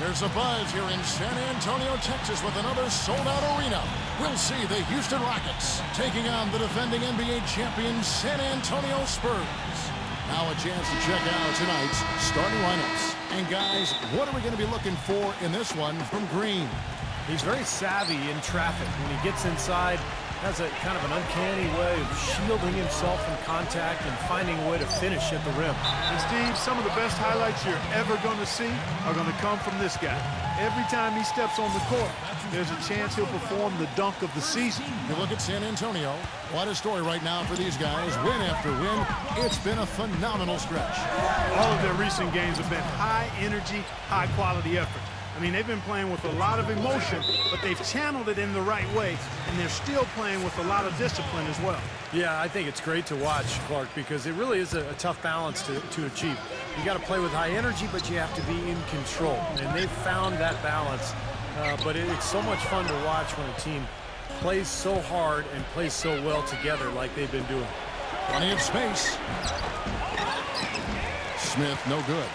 There's a buzz here in San Antonio, Texas with another sold-out arena. We'll see the Houston Rockets taking on the defending NBA champion San Antonio Spurs. Now a chance to check out tonight's starting lineups. And guys, what are we going to be looking for in this one from Green? He's very savvy in traffic. When he gets inside, has a kind of an uncanny way of shielding himself from contact and finding a way to finish at the rim. And Steve, some of the best highlights you're ever going to see are going to come from this guy. Every time he steps on the court, there's a chance he'll perform the dunk of the season. You look at San Antonio, what a story right now for these guys. Win after win, it's been a phenomenal stretch. All of their recent games have been high-energy, high-quality effort. I mean, they've been playing with a lot of emotion, but they've channeled it in the right way, and they're still playing with a lot of discipline as well. Yeah, I think it's great to watch, Clark, because it really is a tough balance to achieve. You got to play with high energy, but you have to be in control, and they've found that balance. But it's so much fun to watch when a team plays so hard and plays so well together like they've been doing. Plenty of space. Smith, no good.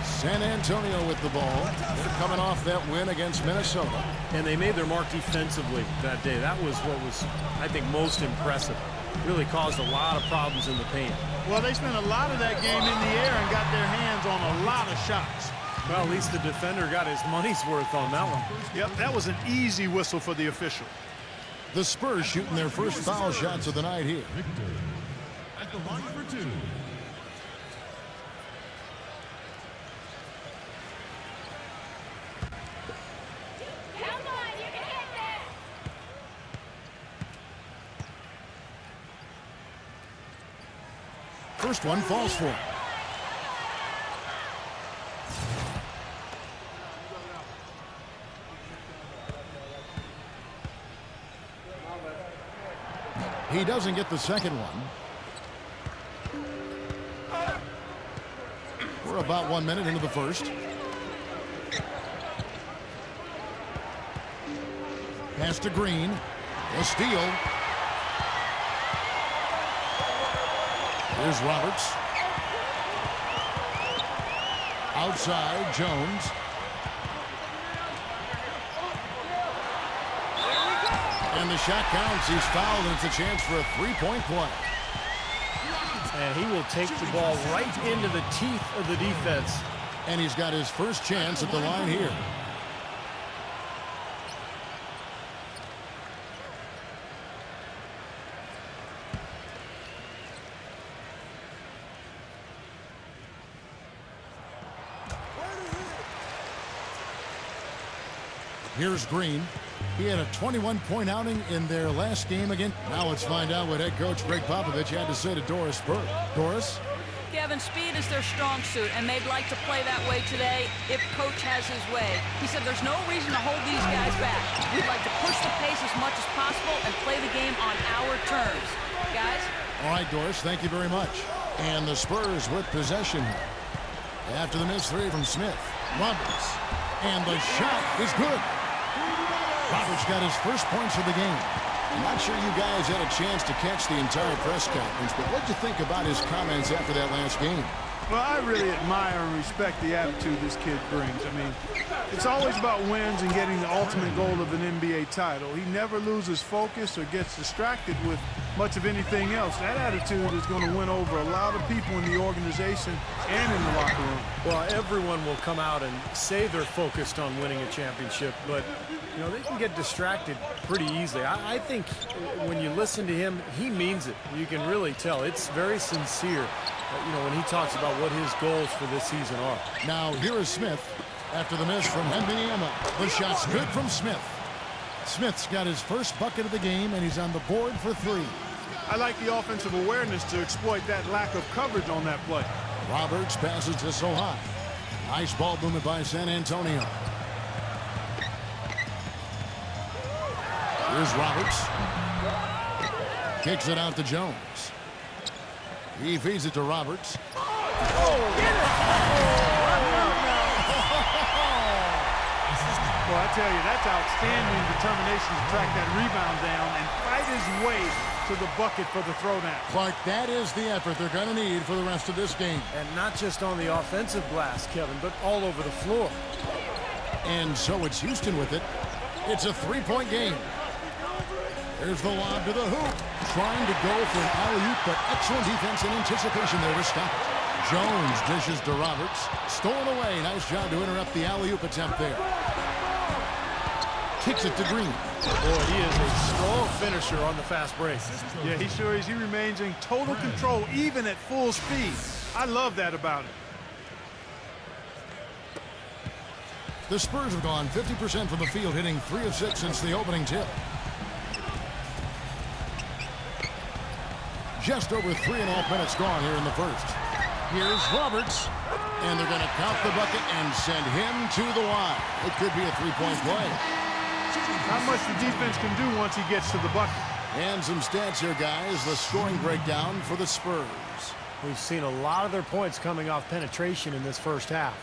San Antonio with the ball. They're coming off that win against Minnesota. And they made their mark defensively that day. That was what was, I think, most impressive. Really caused a lot of problems in the paint. Well, they spent a lot of that game in the air and got their hands on a lot of shots. Well, at least the defender got his money's worth on that one. Yep, that was an easy whistle for the official. The Spurs shooting their first foul shots of the night here. Victor at the line for two. First one falls for him. He doesn't get the second one. We're about 1 minute into the first. Pass to Green. A steal. Here's Roberts. Outside, Jones. And the shot counts. He's fouled, and it's a chance for a three-point play. And he will take the ball right into the teeth of the defense. And he's got his first chance at the line here. Here's Green. He had a 21-point outing in their last game again. Now let's find out what head coach Greg Popovich had to say to Doris Burke. Doris? Kevin, speed is their strong suit, and they'd like to play that way today if coach has his way. He said there's no reason to hold these guys back. We'd like to push the pace as much as possible and play the game on our terms. Guys? All right, Doris, thank you very much. And the Spurs with possession. After the missed three from Smith. Roberts. And the shot is good. Roberts got his first points of the game. I'm not sure you guys had a chance to catch the entire press conference, but what'd you think about his comments after that last game? Well, I really admire and respect the attitude this kid brings. I mean, it's always about wins and getting the ultimate goal of an NBA title. He never loses focus or gets distracted with much of anything else. That attitude is going to win over a lot of people in the organization and in the locker room. Well, everyone will come out and say they're focused on winning a championship, but you know, they can get distracted pretty easily. I think when you listen to him, he means it. You can really tell. It's very sincere, you know, when he talks about what his goals for this season are. Now, here is Smith after the miss from Indiana. The shot's good from Smith. Smith's got his first bucket of the game, and he's on the board for three. I like the offensive awareness to exploit that lack of coverage on that play. Roberts passes to Sohai. Nice ball movement by San Antonio. Here's Roberts. Kicks it out to Jones. He feeds it to Roberts. Well, I tell you, that's outstanding determination to track that rebound down and fight his way to the bucket for the throwdown. Clark, that is the effort they're going to need for the rest of this game. And not just on the offensive glass, Kevin, but all over the floor. And so it's Houston with it. It's a three-point game. There's the lob to the hoop. Trying to go for an alley-oop, but excellent defense and anticipation there to stop it. Jones dishes to Roberts. Stolen away. Nice job to interrupt the alley-oop attempt there. Kicks it to Green. Boy, he is a strong finisher on the fast break. Yeah, he sure is. He remains in total control, even at full speed. I love that about him. The Spurs have gone 50% from the field, hitting 3 of 6 since the opening tip. Just over 3.5 minutes gone here in the first. Here's Roberts, and they're going to count the bucket and send him to the line. It could be a three-point play. Not much the defense can do once he gets to the bucket. And some stats here, guys. The scoring breakdown for the Spurs. We've seen a lot of their points coming off penetration in this first half.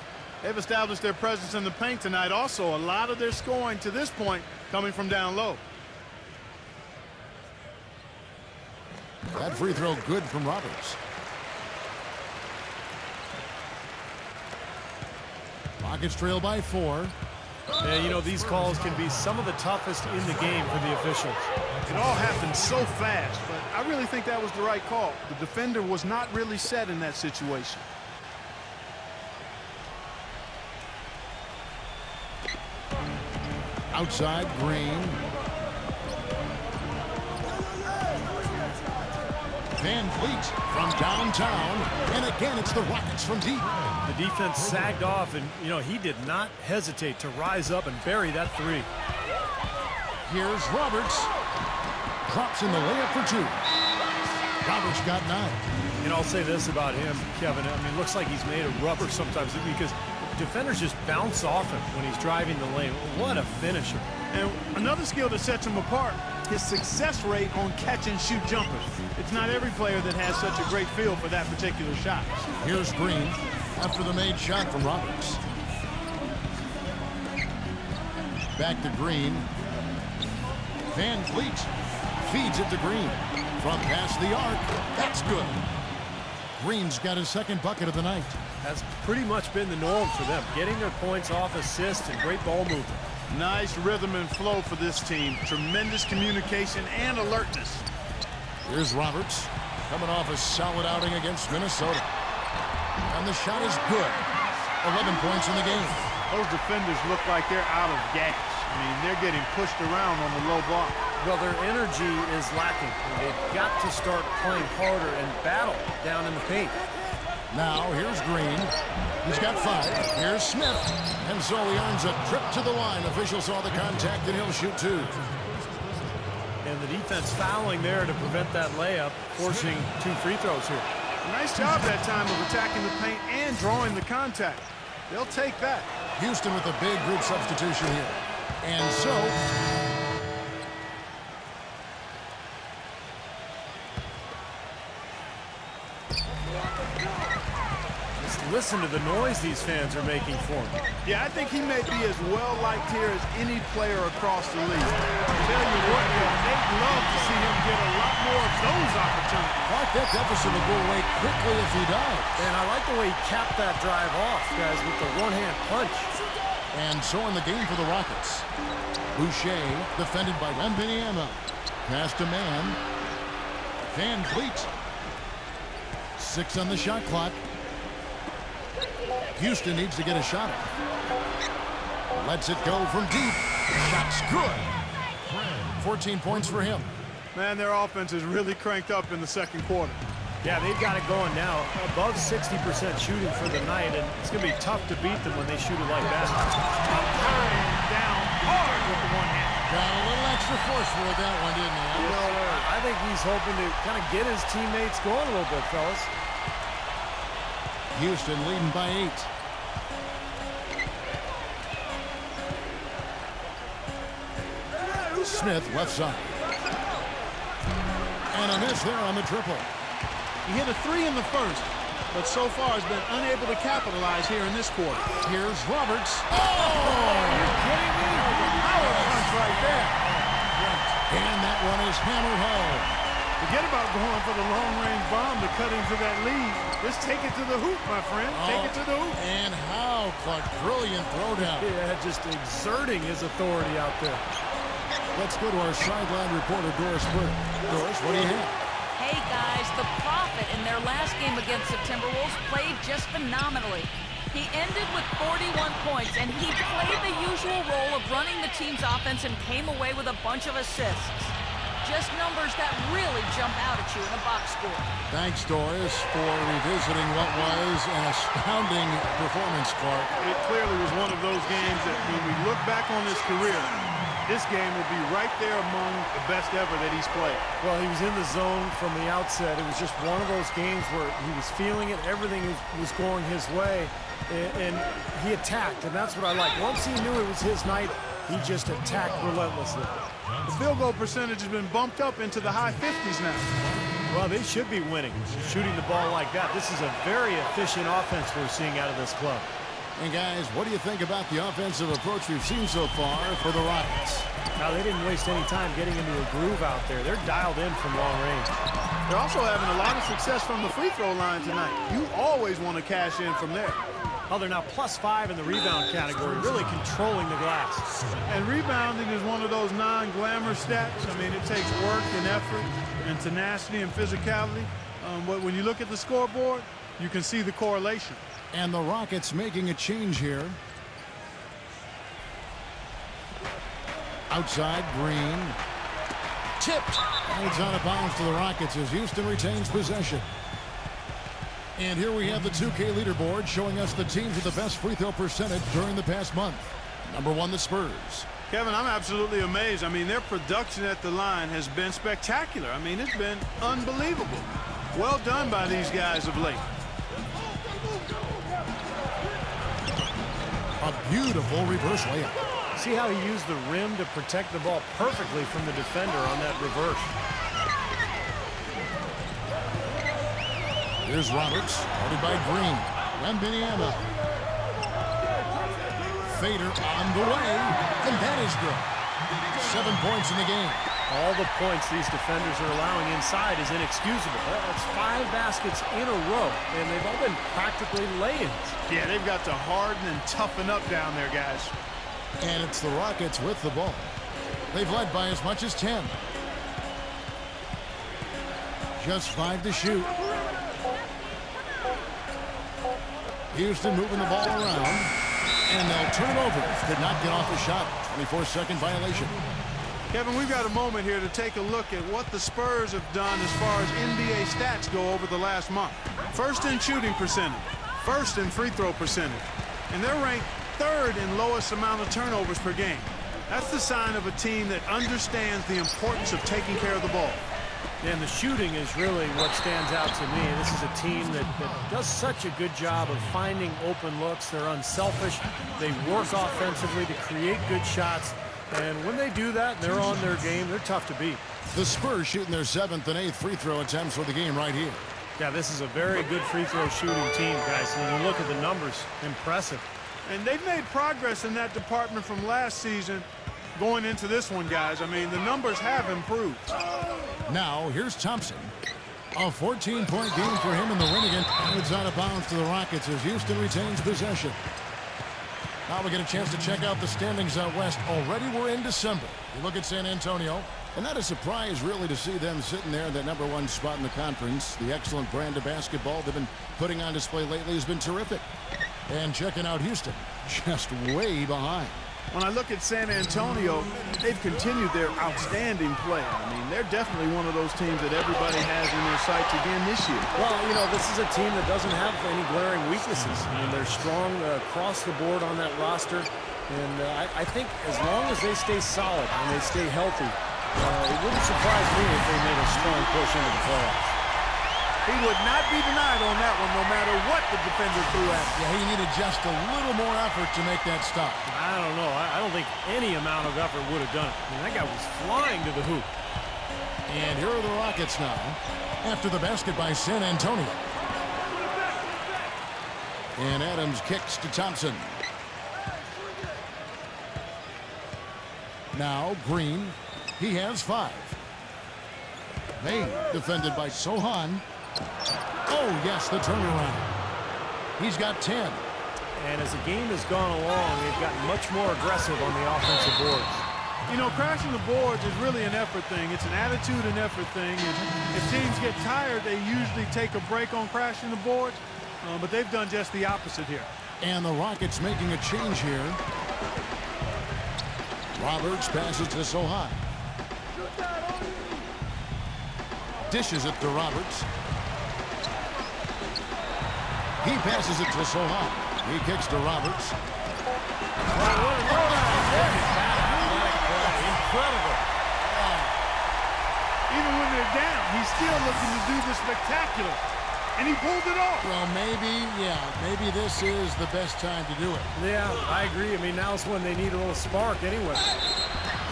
They've established their presence in the paint tonight. Also, a lot of their scoring to this point coming from down low. That free throw good from Roberts. Rockets trail by 4. Yeah, you know, these calls can be some of the toughest in the game for the officials. It all happened so fast, but I really think that was the right call. The defender was not really set in that situation. Outside, Green. Van Vliet from downtown. And again, it's the Rockets from deep. The defense sagged off, and, you know, he did not hesitate to rise up and bury that three. Here's Roberts. Drops in the layup for 2. Roberts got 9. And I'll say this about him, Kevin. I mean, it looks like he's made of rubber sometimes because defenders just bounce off him when he's driving the lane. What a finisher. And another skill that sets him apart, his success rate on catch-and-shoot jumpers. It's not every player that has such a great feel for that particular shot. Here's Green after the made shot from Roberts. Back to Green. Van Vliet feeds it to Green. From past the arc. That's good. Green's got his second bucket of the night. That's pretty much been the norm for them, getting their points off assists and great ball movement. Nice rhythm and flow for this team. Tremendous communication and alertness. Here's Roberts coming off a solid outing against Minnesota. And the shot is good. 11 points in the game. Those defenders look like they're out of gas. I mean, they're getting pushed around on the low block. Well, their energy is lacking. They've got to start playing harder and battle down in the paint. Now, here's Green. He's got 5. Here's Smith. And so he earns a trip to the line. Official saw the contact, and he'll shoot 2. And the defense fouling there to prevent that layup, forcing 2 free throws here. Nice job that time of attacking the paint and drawing the contact. They'll take that. Houston with a big group substitution here. And so... Listen to the noise these fans are making for him. Yeah, I think he may be as well-liked here as any player across the league. I tell you what, they'd love to see him get a lot more of those opportunities. Clark, that deficit will go away quickly if he does. And I like the way he capped that drive off, guys, with the one-hand punch. And so in the game for the Rockets. Boucher defended by Wembanyama. Pass to man. Van Vliet. 6 on the shot clock. Houston needs to get a shot up. Lets it go from deep. Shot's good. 14 points for him. Man, their offense is really cranked up in the second quarter. Yeah, they've got it going now. Above 60% shooting for the night, and it's going to be tough to beat them when they shoot it like that. Down hard with the one hand. Got a little extra forceful with that one, didn't he? I think he's hoping to kind of get his teammates going a little bit, fellas. Houston leading by 8. Smith left side. And a miss there on the triple. He hit a 3 in the first, but so far has been unable to capitalize here in this quarter. Here's Roberts. Oh! You're kidding me? Power punch right there. And that one is hammered home. Forget about going for the long-range bomb to cut into that lead. Just take it to the hoop, my friend. Take it to the hoop. And how, Clark, brilliant throwdown. Yeah, just exerting his authority out there. Let's go to our sideline reporter, Doris Burke. Doris, what do you have? Hey, guys, the Prophet in their last game against the Timberwolves played just phenomenally. He ended with 41 points, and he played the usual role of running the team's offense and came away with a bunch of assists. Just numbers that really jump out at you in a box score. Thanks, Doris, for revisiting what was an astounding performance, Clark. It clearly was one of those games that when we look back on his career, this game will be right there among the best ever that he's played. Well, he was in the zone from the outset. It was just one of those games where he was feeling it. Everything was going his way, and he attacked, and that's what I like. Once he knew it was his night, he just attacked relentlessly. The field goal percentage has been bumped up into the high 50s now. Well, they should be winning, shooting the ball like that. This is a very efficient offense we're seeing out of this club. And, guys, what do you think about the offensive approach we've seen so far for the Rockets? Now, they didn't waste any time getting into a groove out there. They're dialed in from long range. They're also having a lot of success from the free throw line tonight. You always want to cash in from there. Oh, they're now +5 in the rebound category, really controlling the glass. And rebounding is one of those non-glamour stats. I mean, it takes work and effort and tenacity and physicality. But when you look at the scoreboard, you can see the correlation. And the Rockets making a change here. Outside, Green. Tipped. And it's out of bounds to the Rockets as Houston retains possession. And here we have the 2K leaderboard showing us the teams with the best free throw percentage during the past month. Number 1, the Spurs. Kevin, I'm absolutely amazed. I mean, their production at the line has been spectacular. I mean, it's been unbelievable. Well done by these guys of late. A beautiful reverse layup. See how he used the rim to protect the ball perfectly from the defender on that reverse. Here's Roberts, guarded by Green. Wembanyama. Fader on the way, and that is good. 7 points in the game. All the points these defenders are allowing inside is inexcusable. That's 5 baskets in a row, and they've all been practically lay-ins. Yeah, they've got to harden and toughen up down there, guys. And it's the Rockets with the ball. They've led by as much as 10. Just 5 to shoot. Houston moving the ball around, and they'll turn it over. Did not get off the shot. 24-second violation. Kevin, we've got a moment here to take a look at what the Spurs have done as far as NBA stats go over the last month. First in shooting percentage, first in free throw percentage, and they're ranked 3rd in lowest amount of turnovers per game. That's the sign of a team that understands the importance of taking care of the ball. And the shooting is really what stands out to me. This is a team that does such a good job of finding open looks. They're unselfish. They work offensively to create good shots. And when they do that, they're on their game. They're tough to beat. The Spurs shooting their 7th and 8th free throw attempts for the game right here. Yeah, this is a very good free throw shooting team, guys. When you look at the numbers, impressive. And they've made progress in that department from last season going into this one, guys. I mean, the numbers have improved. Now, here's Thompson. A 14-point game for him in the win again. And it's out of bounds to the Rockets as Houston retains possession. Now we get a chance to check out the standings out west. Already we're in December. You look at San Antonio, and not a surprise really to see them sitting there in that #1 spot in the conference. The excellent brand of basketball they've been putting on display lately has been terrific. And checking out Houston, just way behind. When I look at San Antonio, they've continued their outstanding play. I mean, they're definitely one of those teams that everybody has in their sights again this year. Well, you know, this is a team that doesn't have any glaring weaknesses. I mean, they're strong across the board on that roster. And I think as long as they stay solid and they stay healthy, it wouldn't surprise me if they made a strong push into the playoffs. He would not be denied on that one, no matter what the defender threw at him. Yeah, he needed just a little more effort to make that stop. I don't know. I don't think any amount of effort would have done it. I mean, that guy was flying to the hoop. And here are the Rockets now, after the basket by San Antonio. And Adams kicks to Thompson. Now Green, he has 5. May defended by Sohan. Oh, yes, the turnaround. He's got 10. And as the game has gone along, they've gotten much more aggressive on the offensive boards. You know, crashing the boards is really an effort thing. It's an attitude and effort thing. And if teams get tired, they usually take a break on crashing the boards. But they've done just the opposite here. And the Rockets making a change here. Roberts passes to Sohan. Dishes it to Roberts. He passes it to Sohan. He kicks to Roberts. Incredible. Even when they're down, he's still looking to do the spectacular. And he pulled it off. Well, maybe this is the best time to do it. Yeah, I agree. I mean, now's when they need a little spark anyway.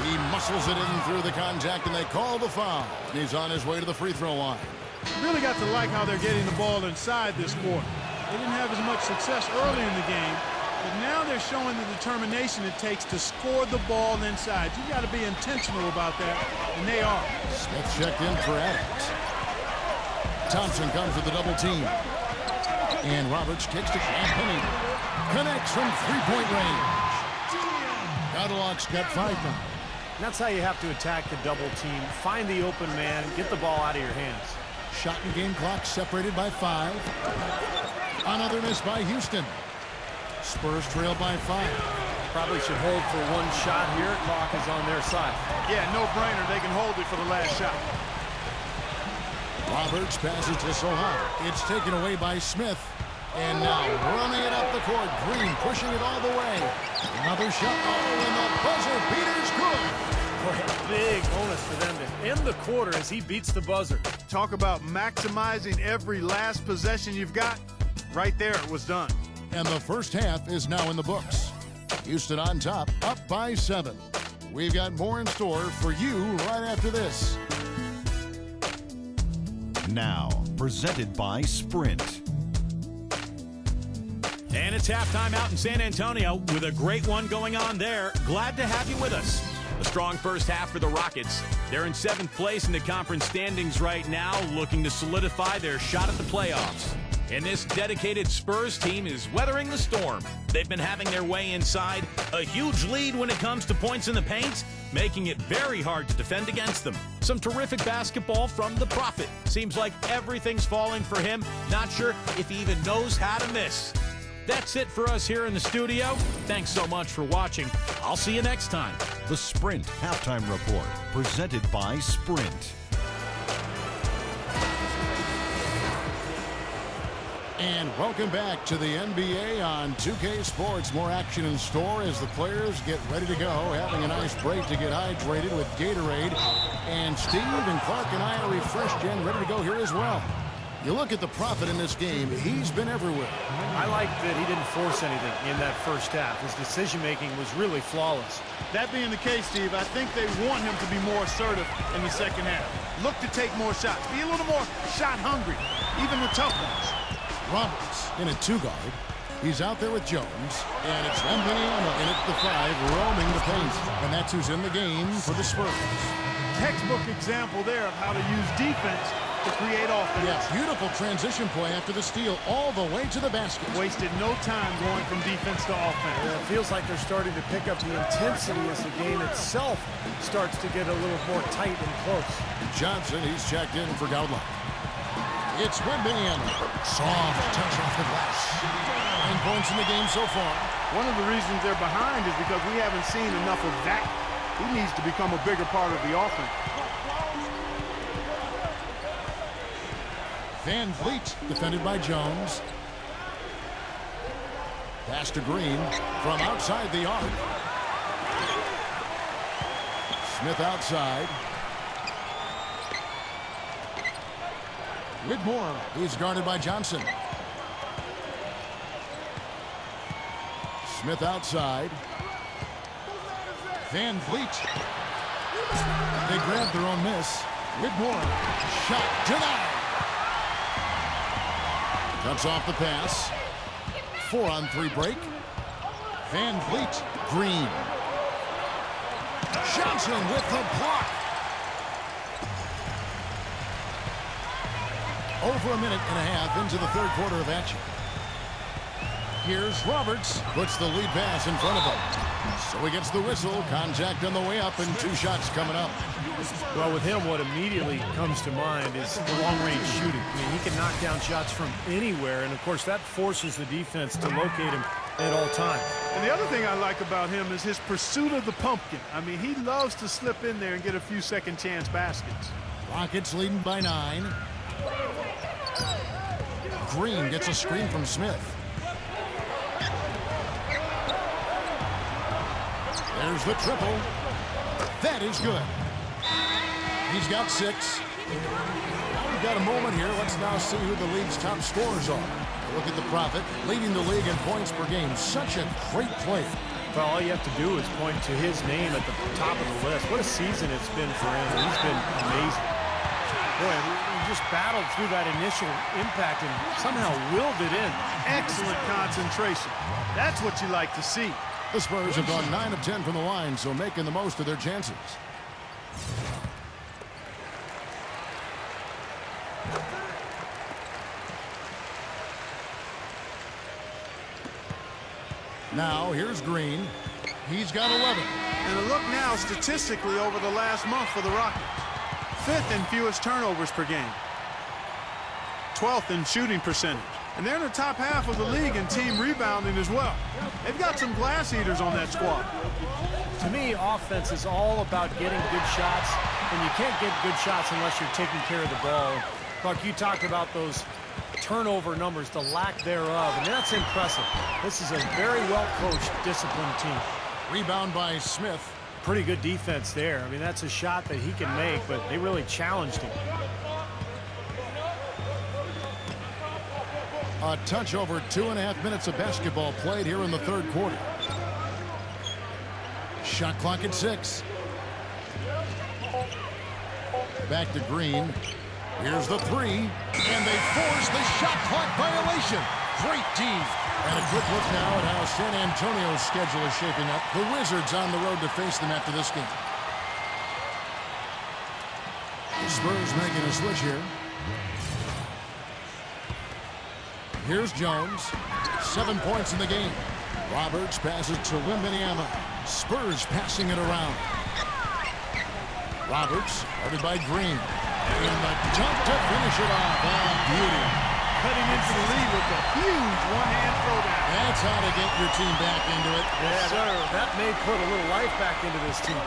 He muscles it in through the contact, and they call the foul. He's on his way to the free throw line. Really got to like how they're getting the ball inside this quarter. They didn't have as much success early in the game, but now they're showing the determination it takes to score the ball inside. You got to be intentional about that, and they are. Smith checked in for Adams. Thompson comes with the double team. And Roberts kicks to Champagne. Connects from three-point range. Godlock's got 5 now. And that's how you have to attack the double team. Find the open man, get the ball out of your hands. Shot and game clock separated by 5. Another miss by Houston. Spurs trail by 5. Probably should hold for one shot here. Clock is on their side. Yeah, no-brainer. They can hold it for the last shot. Roberts passes to Sohan. It's taken away by Smith. And now running it up the court. Green pushing it all the way. Another shot. Oh, and the buzzer beater's good. Boy, a big bonus for them to end the quarter as he beats the buzzer. Talk about maximizing every last possession you've got. Right there, it was done. And the first half is now in the books. Houston on top, up by 7. We've got more in store for you right after this. Now, presented by Sprint. And it's halftime out in San Antonio with a great one going on there. Glad to have you with us. A strong first half for the Rockets. They're in 7th place in the conference standings right now, looking to solidify their shot at the playoffs. And this dedicated Spurs team is weathering the storm. They've been having their way inside, a huge lead when it comes to points in the paint, making it very hard to defend against them. Some terrific basketball from the Prophet. Seems like everything's falling for him. Not sure if he even knows how to miss. That's it for us here in the studio. Thanks so much for watching. I'll see you next time. The Sprint Halftime Report, presented by Sprint. And welcome back to the NBA on 2K Sports. More action in store as the players get ready to go, having a nice break to get hydrated with Gatorade. And Steve and Clark and I are refreshed and ready to go here as well. You look at the Prophet in this game, he's been everywhere. I like that he didn't force anything in that first half. His decision-making was really flawless. That being the case, Steve, I think they want him to be more assertive in the second half. Look to take more shots. Be a little more shot hungry, even with tough ones. Roberts in a 2-guard. He's out there with Jones. And it's Wembanyama in at the 5, roaming the paint. And that's who's in the game for the Spurs. Textbook example there of how to use defense to create offense. Yeah, beautiful transition play after the steal all the way to the basket. Wasted no time going from defense to offense. It feels like they're starting to pick up the intensity as the game itself starts to get a little more tight and close. Johnson, he's checked in for Godlock. It's Wembanyama. Soft touch off the glass. 9 points in the game so far. One of the reasons they're behind is because we haven't seen enough of that. He needs to become a bigger part of the offense. Van Vliet defended by Jones. Pass to Green from outside the arc. Smith outside. Whitmore, he's guarded by Johnson. Smith outside. Van Vliet. They grabbed their own miss. Whitmore, shot denied. Cuts off the pass. 4-on-3 break. Van Vliet, Green. Johnson with the block. Over a minute and a half into the third quarter of action. Here's Roberts. Puts the lead pass in front of him. So he gets the whistle. Contact on the way up and 2 shots coming up. Well, with him, what immediately comes to mind is the long-range shooting. I mean, he can knock down shots from anywhere, and of course that forces the defense to locate him at all times. And the other thing I like about him is his pursuit of the pumpkin. I mean, he loves to slip in there and get a few second chance baskets. Rockets leading by 9. Green gets a screen from Smith. There's the triple. That is good. He's got 6. We've got a moment here. Let's now see who the league's top scorers are. Look at the Prophet, leading the league in points per game. Such a great player. Well, all you have to do is point to his name at the top of the list. What a season it's been for him. He's been amazing. Boy, he just battled through that initial impact and somehow willed it in. Excellent concentration. That's what you like to see. The Spurs have gone 9 of 10 from the line, so making the most of their chances. Now, here's Green. He's got 11. And a look now statistically over the last month for the Rockets. 5th in fewest turnovers per game. 12th in shooting percentage. And they're in the top half of the league in team rebounding as well. They've got some glass eaters on that squad. To me, offense is all about getting good shots, and you can't get good shots unless you're taking care of the ball. Clark, you talked about those turnover numbers, the lack thereof, and that's impressive. This is a very well-coached, disciplined team. Rebound by Smith. Pretty good defense there. I mean, that's a shot that he can make, but they really challenged him. A touch over 2.5 minutes of basketball played here in the third quarter. Shot clock at 6. Back to Green. Here's the 3. And they force the shot clock violation. Great D. And a quick look now at how San Antonio's schedule is shaping up. The Wizards on the road to face them after this game. The Spurs making a switch here. Here's Jones. 7 points in the game. Roberts passes to Wembanyama. Spurs passing it around. Roberts, guarded by Green. And the jump to finish it off. Ah, beauty. Cutting into the lead with a huge one-hand throwdown. That's how to get your team back into it. Yes, sir. That may put a little life back into this team.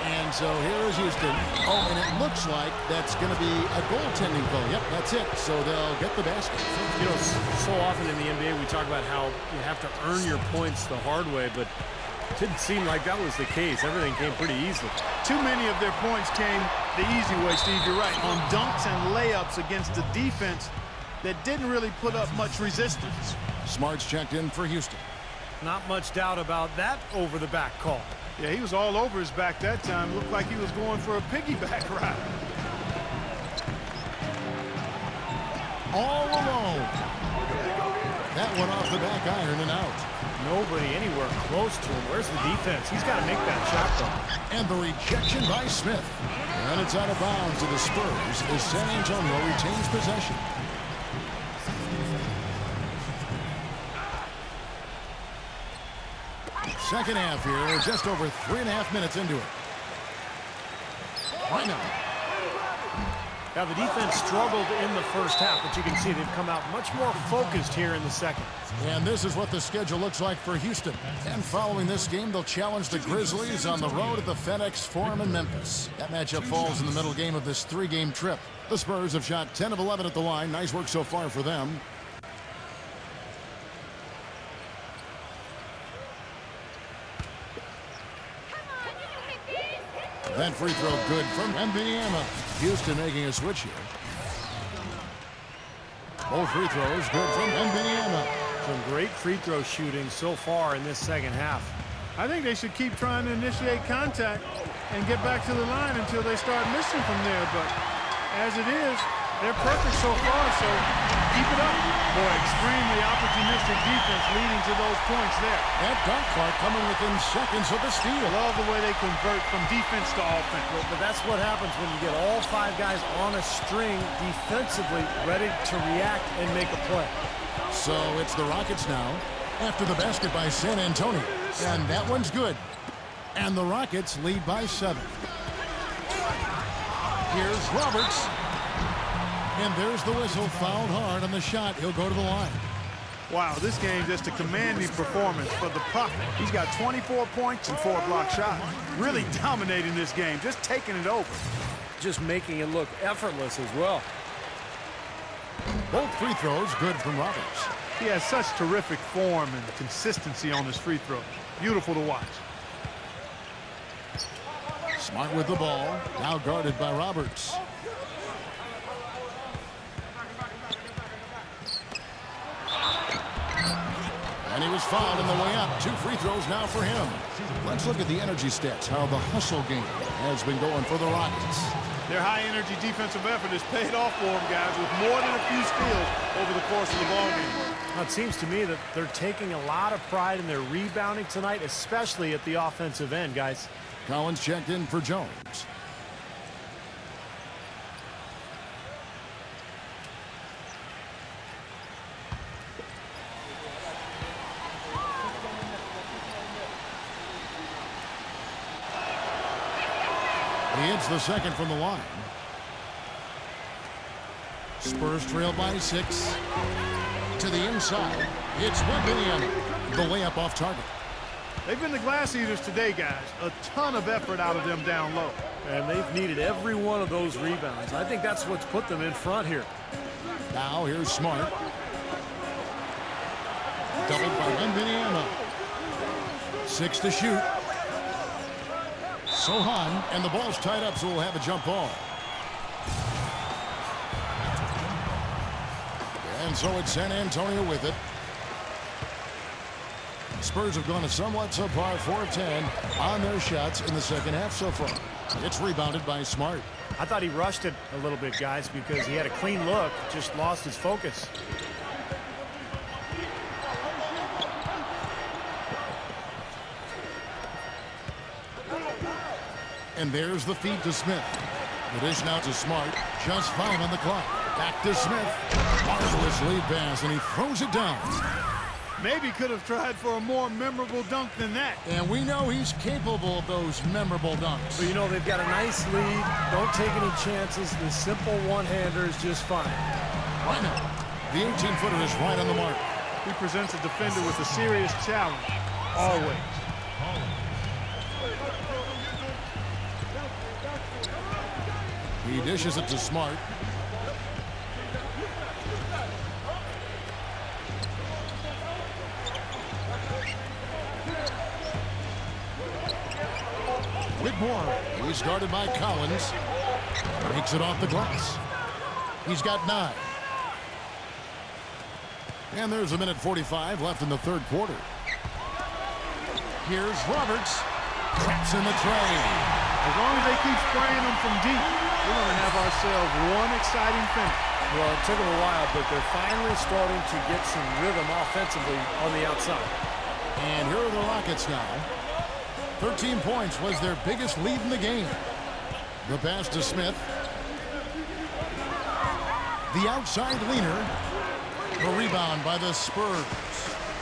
And so here is Houston. Oh, and it looks like that's going to be a goaltending call. Yep, that's it. So they'll get the basket. You know, so often in the NBA we talk about how you have to earn your points the hard way, but it didn't seem like that was the case. Everything came pretty easily. Too many of their points came the easy way, Steve. You're right. On dunks and layups against a defense that didn't really put up much resistance. Smart's checked in for Houston. Not much doubt about that over-the-back call. Yeah, he was all over his back that time. Looked like he was going for a piggyback ride. All alone. That one off the back iron and out. Nobody anywhere close to him. Where's the defense? He's got to make that shot, though. And the rejection by Smith. And it's out of bounds to the Spurs as San Antonio retains possession. Second half here, just over 3.5 minutes into it. Why not? Now, the defense struggled in the first half, but you can see they've come out much more focused here in the second. And this is what the schedule looks like for Houston. And following this game, they'll challenge the Grizzlies on the road at the FedEx Forum in Memphis. That matchup falls in the middle game of this 3-game trip. The Spurs have shot 10 of 11 at the line. Nice work so far for them. That free throw good from Wembanyama. Houston making a switch here. Both free throws good from Wembanyama. Some great free throw shooting so far in this second half. I think they should keep trying to initiate contact and get back to the line until they start missing from there. But as it is, They're perfect so far, so keep it up. Boy, extremely opportunistic defense leading to those points there. That dunk, Clark, coming within seconds of the steal. Love the way they convert from defense to offense. But that's what happens when you get all 5 guys on a string defensively ready to react and make a play. So it's the Rockets now after the basket by San Antonio. And that one's good. And the Rockets lead by 7. Here's Roberts. And there's the whistle. Fouled hard on the shot. He'll go to the line. Wow, this game just a commanding performance for the Prophet. He's got 24 points and 4 block shots. Really dominating this game, just taking it over. Just making it look effortless as well. Both free throws good from Roberts. He has such terrific form and consistency on his free throws. Beautiful to watch. Smart with the ball. Now guarded by Roberts. And he was fouled on the way up. 2 free throws now for him. Let's look at the energy stats, how the hustle game has been going for the Rockets. Their high-energy defensive effort has paid off for them, guys, with more than a few steals over the course of the ballgame. Now, it seems to me that they're taking a lot of pride in their rebounding tonight, especially at the offensive end, guys. Collins checked in for Jones. He hits the second from the line. Spurs trail by 6. To the inside. It's Wembanyama. The layup off target. They've been the glass eaters today, guys. A ton of effort out of them down low. And they've needed every one of those rebounds. I think that's what's put them in front here. Now here's Smart. Doubled by Wembanyama. 6 to shoot. Sohan, and the ball's tied up, so we'll have a jump ball. And so it's San Antonio with it. Spurs have gone a somewhat subpar 4 of 10 on their shots in the second half so far. It's rebounded by Smart. I thought he rushed it a little bit, guys, because he had a clean look, just lost his focus. And there's the feed to Smith. The dish now to Smart. Just 5 on the clock. Back to Smith. Marvelous lead pass, and he throws it down. Maybe could have tried for a more memorable dunk than that. And we know he's capable of those memorable dunks. But, you know, they've got a nice lead. Don't take any chances. The simple one-hander is just fine. Why not? The 18-footer is right on the mark. He presents a defender with a serious challenge. Always. He dishes it to Smart. Whitmore. He's guarded by Collins. Makes it off the glass. He's got 9. And there's a minute 45 left in the third quarter. Here's Roberts. Traps in the tray. As long as they keep spraying them from deep, we're going to have ourselves one exciting finish. Well, it took them a while, but they're finally starting to get some rhythm offensively on the outside. And here are the Rockets now. 13 points was their biggest lead in the game. The pass to Smith. The outside leaner. The rebound by the Spurs.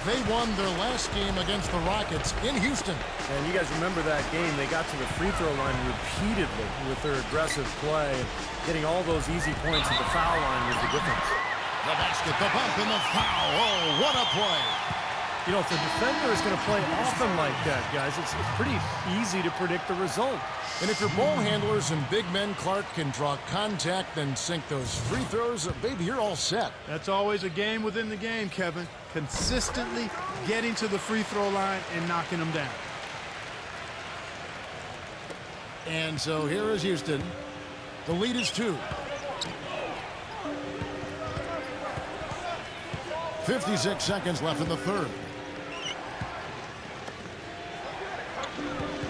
They won their last game against the Rockets in Houston. And you guys remember that game. They got to the free throw line repeatedly with their aggressive play. And getting all those easy points at the foul line was the difference. The basket, the bump, and the foul. Oh, what a play. You know, if the defender is going to play often like that, guys, it's pretty easy to predict the result. And if your ball handlers and big men, Clark, can draw contact and sink those free throws, baby, you're all set. That's always a game within the game, Kevin. Consistently getting to the free throw line and knocking them down. And so here is Houston. The lead is 2. 56 seconds left in the third.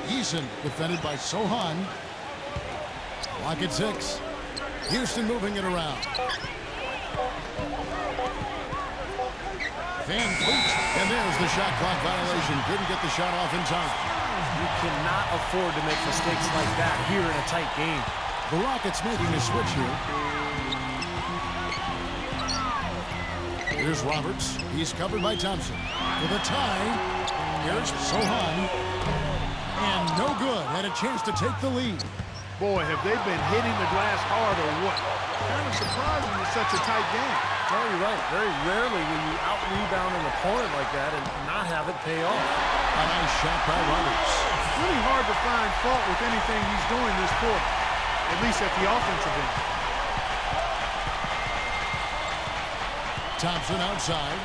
Eason defended by Sohan. Clock at 6. Houston moving it around. Van Vliet, and there's the shot clock violation. Couldn't get the shot off in time. You cannot afford to make mistakes like that here in a tight game. The Rockets making a switch here. Here's Roberts. He's covered by Thompson. For the tie. Here's Sohan. And no good. Had a chance to take the lead. Boy, have they been hitting the glass hard or what? Kind of surprising with such a tight game. Oh, you're right. Very rarely will you out-rebound an opponent like that and not have it pay off. A nice shot by Roberts. It's really hard to find fault with anything he's doing this quarter, at least at the offensive end. Thompson outside.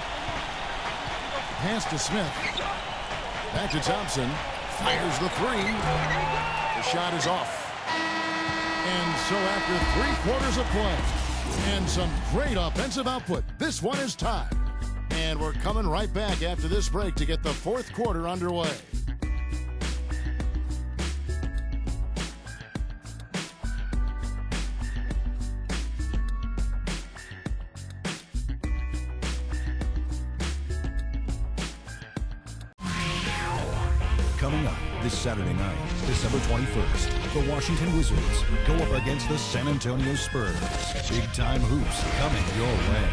Pass to Smith. Back to Thompson. Fires the three. The shot is off. And so after 3 quarters of play and some great offensive output, this one is tied. And we're coming right back after this break to get the 4th quarter underway. Coming up this Saturday night, December 21st, the Washington Wizards go up against the San Antonio Spurs. Big-time hoops coming your way.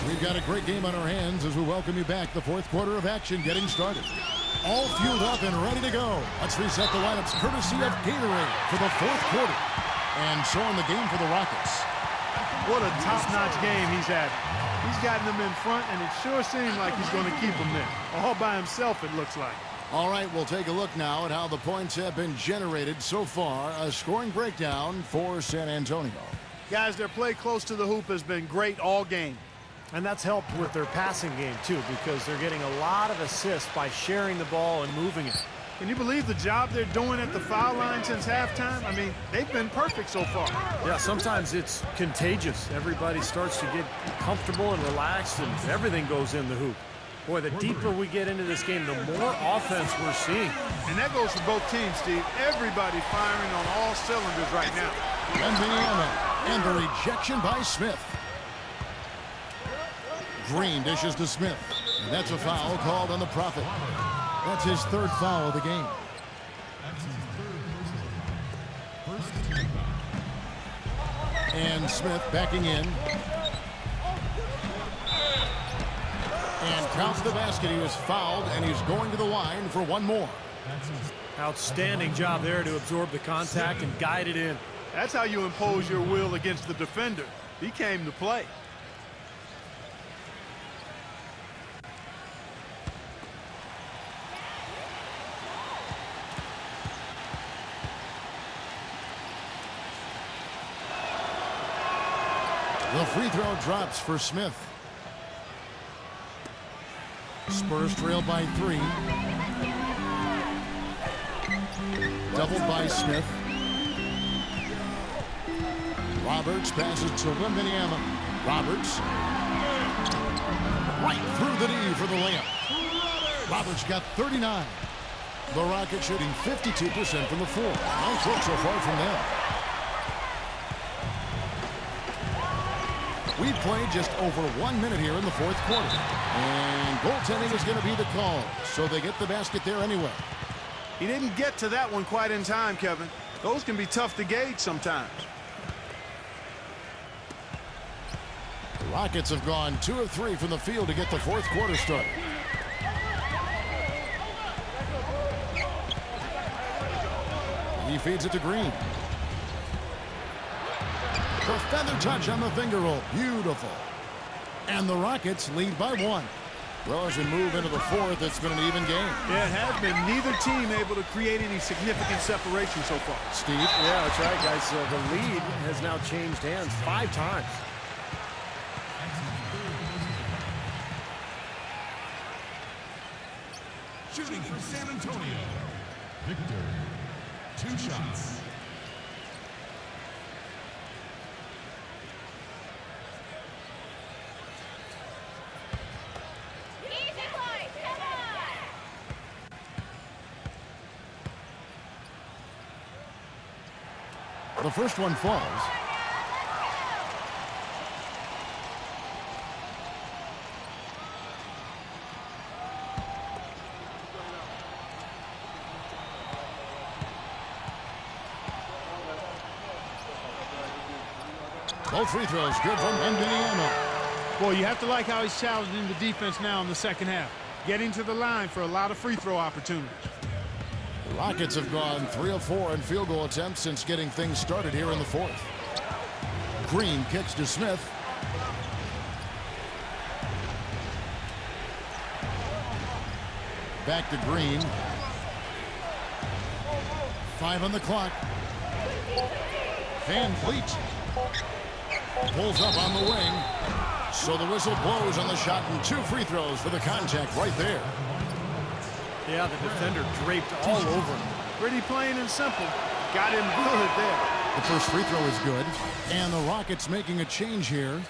We've got a great game on our hands as we welcome you back. The 4th quarter of action getting started. All fueled up and ready to go. Let's reset the lineups courtesy of Gatorade for the 4th quarter. And so in the game for the Rockets. What a top-notch game he's had. He's gotten them in front, and it sure seems like he's going to keep them there. All by himself, it looks like. All right, we'll take a look now at how the points have been generated so far. A scoring breakdown for San Antonio. Guys, their play close to the hoop has been great all game. And that's helped with their passing game, too, because they're getting a lot of assists by sharing the ball and moving it. Can you believe the job they're doing at the foul line since halftime? I mean, they've been perfect so far. Yeah, sometimes it's contagious. Everybody starts to get comfortable and relaxed, and everything goes in the hoop. Boy, the deeper we get into this game, the more offense we're seeing. And that goes for both teams, Steve. Everybody firing on all cylinders right now. And the rejection by Smith. Green dishes to Smith. And that's a foul called on the Prophet. That's his 3rd foul of the game. And Smith backing in. And counts the basket. He was fouled, and he's going to the line for one more. Outstanding job there to absorb the contact and guide it in. That's how you impose your will against the defender. He came to play. The free throw drops for Smith. Spurs trail by 3. Doubled by Smith. Roberts passes to Wembanyama. Roberts. Right through the knee for the layup. Roberts got 39. The Rockets shooting 52% from the floor. Nice look so far from them. We've played just over 1 minute here in the 4th quarter. And goaltending is going to be the call. So they get the basket there anyway. He didn't get to that one quite in time, Kevin. Those can be tough to gauge sometimes. The Rockets have gone 2 of 3 from the field to get the 4th quarter started. He feeds it to Green. The feather touch on the finger roll. Beautiful. And the Rockets lead by 1. Well, as we move into the 4th, it's been an even game. Yeah, it has been. Neither team able to create any significant separation so far. Steve? Yeah, that's right, guys. The lead has now changed hands 5 times. Shooting for San Antonio. Victor. 2 shots. The first one falls. Both free throws good from Indiana. Boy, you have to like how he's challenging the defense now in the second half. Getting to the line for a lot of free throw opportunities. The Rockets have gone 3 of 4 in field goal attempts since getting things started here in the fourth. Green kicks to Smith. Back to Green. 5 on the clock. Van Vliet pulls up on the wing. So the whistle blows on the shot and 2 free throws for the contact right there. Yeah, the defender draped all over him. Pretty plain and simple. Got him good there. The first free throw is good. And the Rockets making a change here.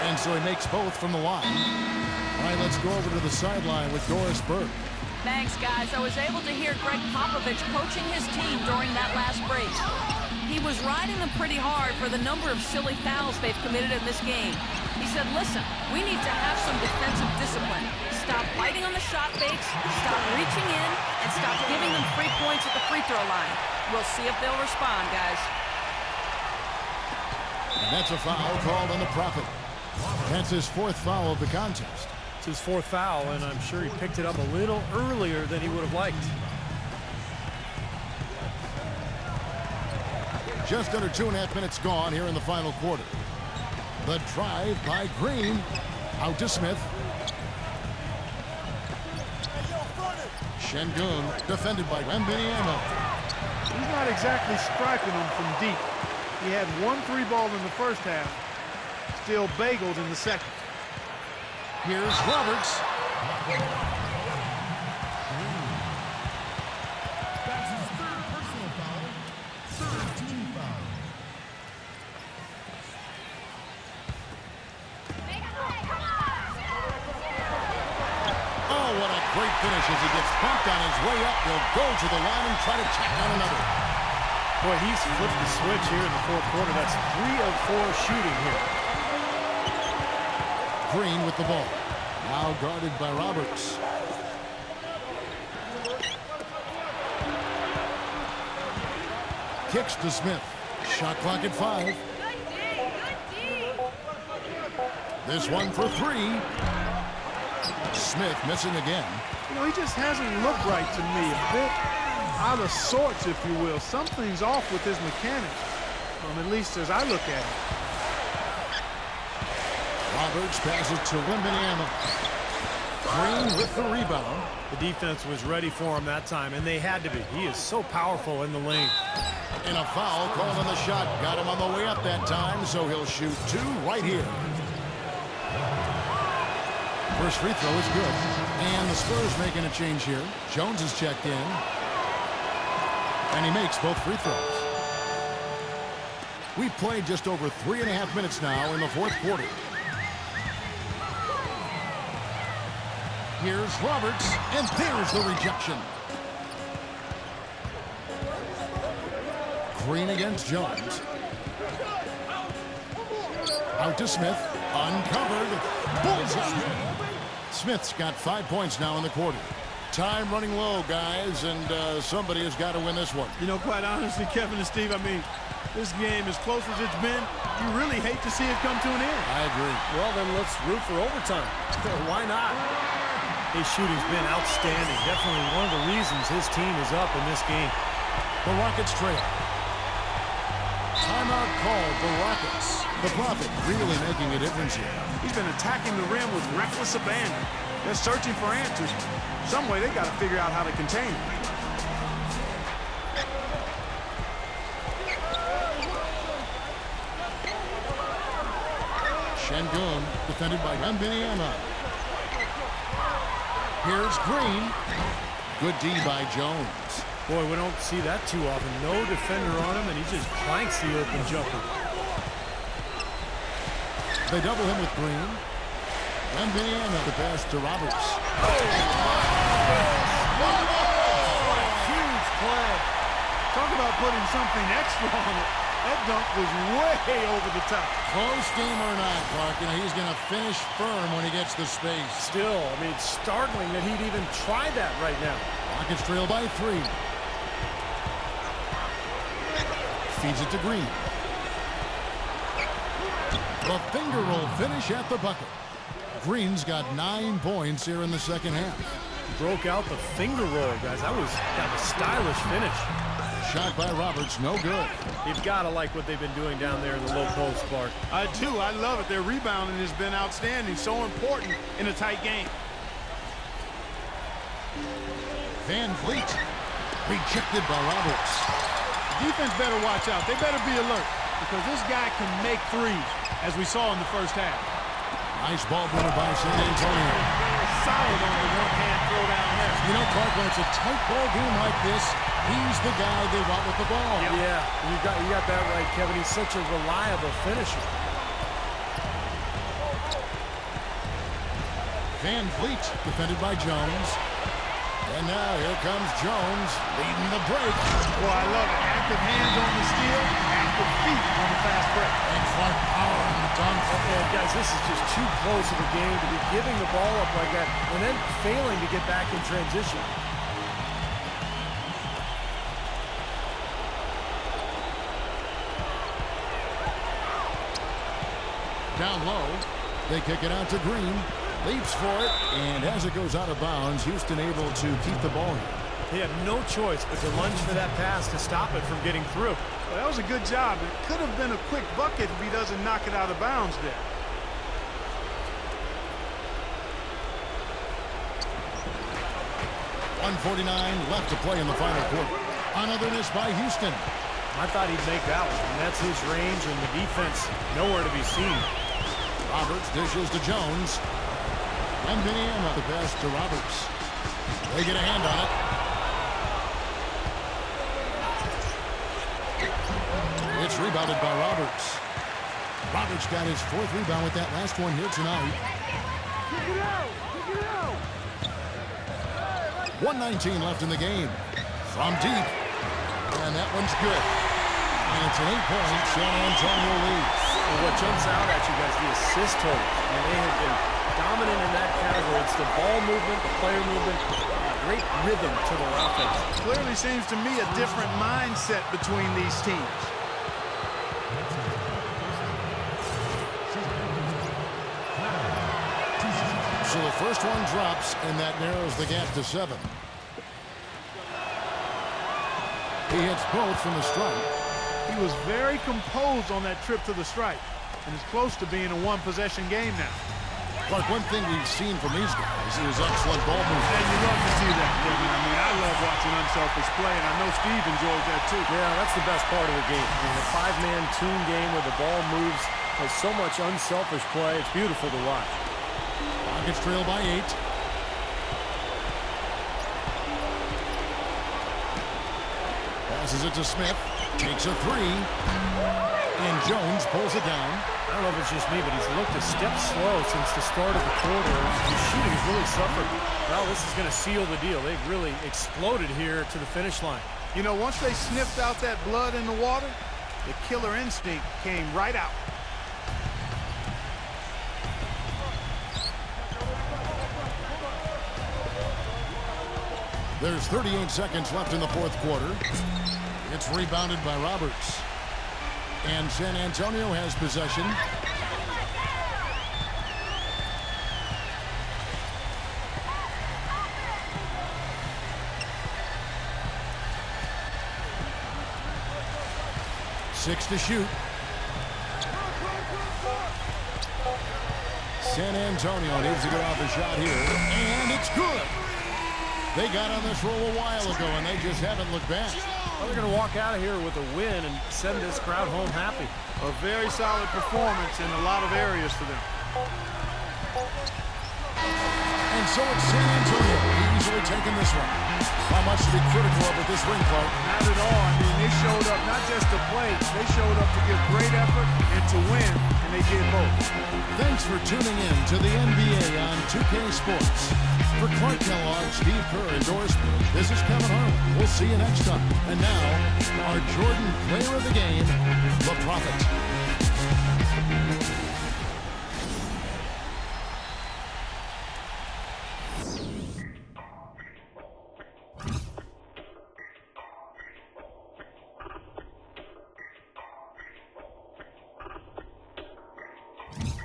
And so he makes both from the line. All right, let's go over to the sideline with Doris Burke. Thanks, guys. I was able to hear Greg Popovich coaching his team during that last break. He was riding them pretty hard for the number of silly fouls they've committed in this game. He said, listen, we need to have some defensive discipline. Stop biting on the shot fakes, stop reaching in, and stop giving them free points at the free throw line. We'll see if they'll respond, guys. And that's a foul called on the Prophet. That's his 4th foul of the contest. It's his 4th foul, and I'm sure he picked it up a little earlier than he would have liked. Just under 2.5 minutes gone here in the final quarter. The drive by Green. Out to Smith. Şengün defended by Wembanyama. He's not exactly striping him from deep. He had 1 3 ball in the first half. Still bageled in the second. Here's Roberts. That's his 3rd personal foul, 3rd team foul. Oh, what a great finish as he gets bumped on his way up. He'll go to the line and try to tack on another. Boy, he's flipped the switch here in the 4th quarter. That's 3 of 4 shooting here. Green with the ball. Now guarded by Roberts. Kicks to Smith. Shot clock at 5. This one for 3. Smith missing again. You know, he just hasn't looked right to me. A bit out of sorts, if you will. Something's off with his mechanics, at least as I look at it. Roberts passes to Wembanyama. Green with the rebound. The defense was ready for him that time, and they had to be. He is so powerful in the lane. And a foul called on the shot. Got him on the way up that time, so he'll shoot 2 right here. First free throw is good. And the Spurs making a change here. Jones is checked in. And he makes both free throws. We've played just over 3.5 minutes now in the 4th quarter. Here's Roberts, and there's the rejection. Green against Jones. Out to Smith, uncovered. Bullseye. Smith's got 5 points now in the quarter. Time running low, guys, and somebody has got to win this one. You know, quite honestly, Kevin and Steve, I mean, this game, as close as it's been, you really hate to see it come to an end. I agree. Well, then let's root for overtime. Why not? His shooting's been outstanding. Definitely one of the reasons his team is up in this game. The Rockets trail. Timeout called the Rockets. The Prophet really making a difference here. He's been attacking the rim with reckless abandon. They're searching for answers. Some way they got to figure out how to contain him. Şengün defended by Wembanyama. Here's Green. Good D by Jones. Boy, we don't see that too often. No defender on him, and he just clanks the open jumper. They double him with Green. And Vanilla, the pass to Roberts. Huge play. Talk about putting something extra on it. That dunk was way over the top. Close game or not, Clark, he's going to finish firm when he gets the space. Still, I mean, it's startling that he'd even try that right now. Rockets trail by 3. Feeds it to Green. The finger roll finish at the bucket. Green's got 9 points here in the second half. Broke out the finger roll, guys. That was kind of a stylish finish. Shot by Roberts, no good. You've got to like what they've been doing down there in the low post, Clark. I do. I love it. Their rebounding has been outstanding. So important in a tight game. Van Vliet rejected by Roberts. Defense better watch out. They better be alert because this guy can make threes, as we saw in the first half. Nice ball mover by San Antonio. Solid on the one-hand throw down there. You know, Clark, when it's a tight ball game like this, he's the guy they want with the ball. Yeah, you got that right, Kevin. He's such a reliable finisher. Van Vliet defended by Jones. And now here comes Jones leading the break. Well, I love it. Active hands on the steal, active feet on the fast break. And Clark power on the dunk. And guys, this is just too close of a game to be giving the ball up like that and then failing to get back in transition. Down low, they kick it out to Green. Leaps for it, and as it goes out of bounds, Houston able to keep the ball here. He had no choice but to lunge for that pass to stop it from getting through. Well, that was a good job. It could have been a quick bucket if he doesn't knock it out of bounds there. .149 left to play in the final quarter. Another miss by Houston. I thought he'd make that one, and that's his range, and the defense nowhere to be seen. Roberts dishes to Jones. And Vanilla, the pass to Roberts. They get a hand on it. It's rebounded by Roberts. Roberts got his 4th rebound with that last one here tonight. 1:19 left in the game. From deep. And that one's good. And it's an 8-point San Antonio lead. And what jumps out at you guys, the assist total. And they have been dominant in that category. It's the ball movement, the player movement, great rhythm to their offense. Clearly seems to me a different mindset between these teams. So the first one drops, and that narrows the gap to 7. He hits both from the stripe. He was very composed on that trip to the stripe, and is close to being a one-possession game now. Clark, one thing we've seen from these guys is excellent ball movement. And you love to see that, Kevin. I mean, I love watching unselfish play, and I know Steve enjoys that too. Yeah, that's the best part of the game. I mean, the 5-man tune game where the ball moves, has so much unselfish play. It's beautiful to watch. Rockets trail by 8. Passes it to Smith. Takes a 3. And Jones pulls it down. I don't know if it's just me, but he's looked a step slow since the start of the quarter. His shooting has really suffered. Well, this is going to seal the deal. They've really exploded here to the finish line. You know, once they sniffed out that blood in the water, the killer instinct came right out. There's 38 seconds left in the 4th quarter. It's rebounded by Roberts. And San Antonio has possession. Six to shoot. San Antonio needs to get off a shot here. And it's good. They got on this roll a while ago, and they just haven't looked back. Well, they're going to walk out of here with a win and send this crowd home happy. A very solid performance in a lot of areas for them. And And so it's San Antonio easily taking this one. How much to be critical of with this ring, Clark? Not at all. I mean, they showed up not just to play, they showed up to give great effort and to win, and they did both. Thanks for tuning in to the NBA on 2K Sports. For Clark Kellogg, Steve Kerr, and Doris, this is Kevin Harlan. We'll see you next time. And now, our Jordan player of the game, the Prophet.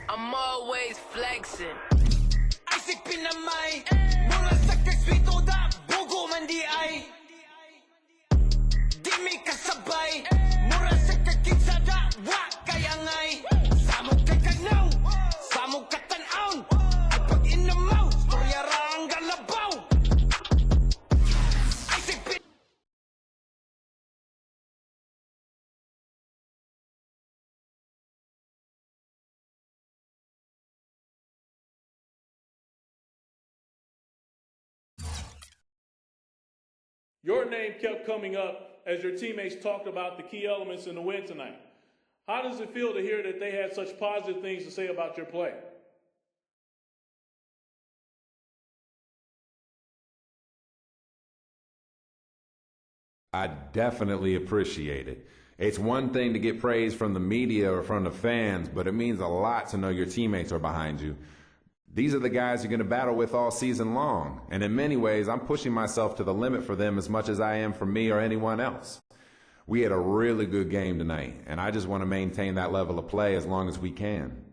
I'm always flexing. Isaac pinamay. Mula sa kaswito da. Bugo man di ay. Di mi kasabay. Mura sa kakitsa da. Wa kaya ngay. Samog kakagnaw. Samog katanaw. Pag inamaw. Kuryara ang galabaw. Isaac pin... Your name kept coming up as your teammates talked about the key elements in the win tonight. How does it feel to hear that they had such positive things to say about your play? I definitely appreciate it. It's one thing to get praise from the media or from the fans, but it means a lot to know your teammates are behind you. These are the guys you're going to battle with all season long, and in many ways, I'm pushing myself to the limit for them as much as I am for me or anyone else. We had a really good game tonight, and I just want to maintain that level of play as long as we can.